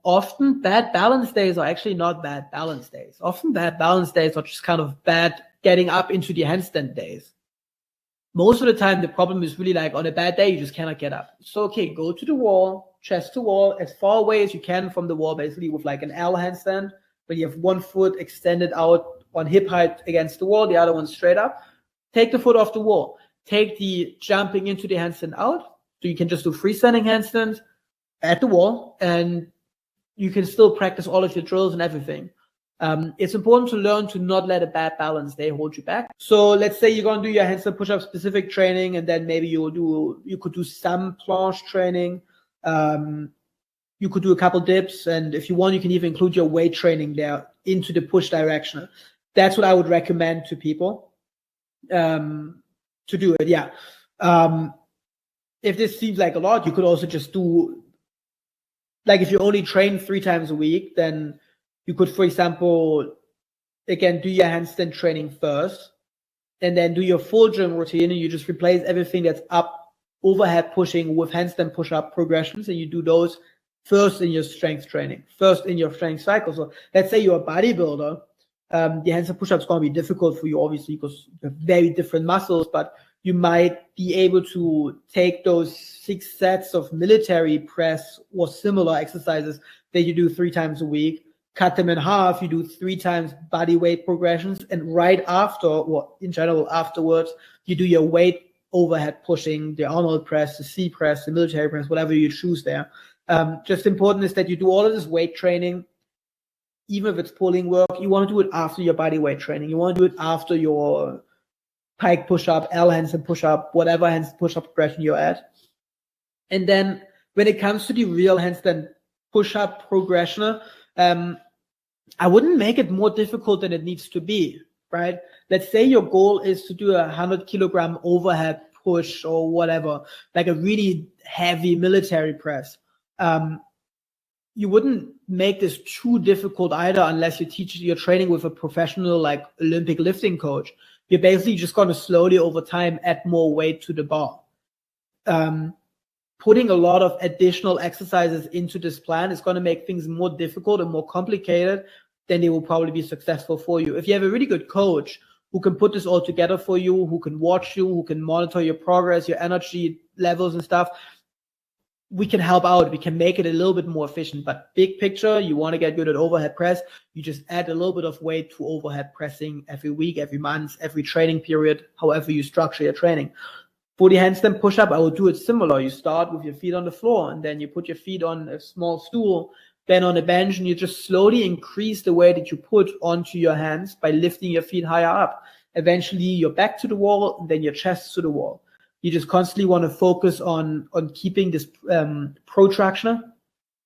often bad balance days are actually not bad balance days. Often bad balance days are just kind of bad getting up into the handstand days. Most of the time, the problem is really like on a bad day, you just cannot get up. So, okay, go to the wall, chest to wall, as far away as you can from the wall, basically with like an L handstand, where you have one foot extended out on hip height against the wall, the other one straight up. Take the foot off the wall. Take the jumping into the handstand out. So you can just do freestanding handstands at the wall, and you can still practice all of your drills and everything. It's important to learn to not let a bad balance day hold you back. So let's say you're going to do your handstand push-up specific training, and then maybe you could do some planche training. You could do a couple dips, and if you want, you can even include your weight training there into the push direction. That's what I would recommend to people to do it. Yeah. If this seems like a lot, you could also just do, like if you only train 3 times a week, then you could, for example, again, do your handstand training first, and then do your full gym routine, and you just replace everything that's up overhead pushing with handstand push-up progressions, and you do those first in your strength training, first in your strength cycle. So let's say you're a bodybuilder, the handstand push-up is going to be difficult for you, obviously, because you have very different muscles, but you might be able to take those 6 sets of military press or similar exercises that you do 3 times a week, cut them in half, you do 3 times body weight progressions, and right after, or in general afterwards, you do your weight overhead pushing, the Arnold press, the C press, the military press, whatever you choose there. Just important is that you do all of this weight training, even if it's pulling work. You want to do it after your body weight training. You want to do it after your pike push-up, L handstand push-up, whatever handstand push-up progression you're at. And then when it comes to the real handstand push-up progression, I wouldn't make it more difficult than it needs to be, right? Let's say your goal is to do a 100 kilogram overhead push or whatever, like a really heavy military press. You wouldn't make this too difficult either unless you're training with a professional like Olympic lifting coach. You're basically just going to slowly over time add more weight to the bar. Putting a lot of additional exercises into this plan is going to make things more difficult and more complicated than they will probably be successful for you. If you have a really good coach who can put this all together for you, who can watch you, who can monitor your progress, your energy levels and stuff, we can help out. We can make it a little bit more efficient. But big picture, you want to get good at overhead press, you just add a little bit of weight to overhead pressing every week, every month, every training period, however you structure your training. For the handstand push-up, I would do it similar. You start with your feet on the floor, and then you put your feet on a small stool, then on a bench, and you just slowly increase the weight that you put onto your hands by lifting your feet higher up. Eventually, your back to the wall, and then your chest to the wall. You just constantly want to focus on keeping this protraction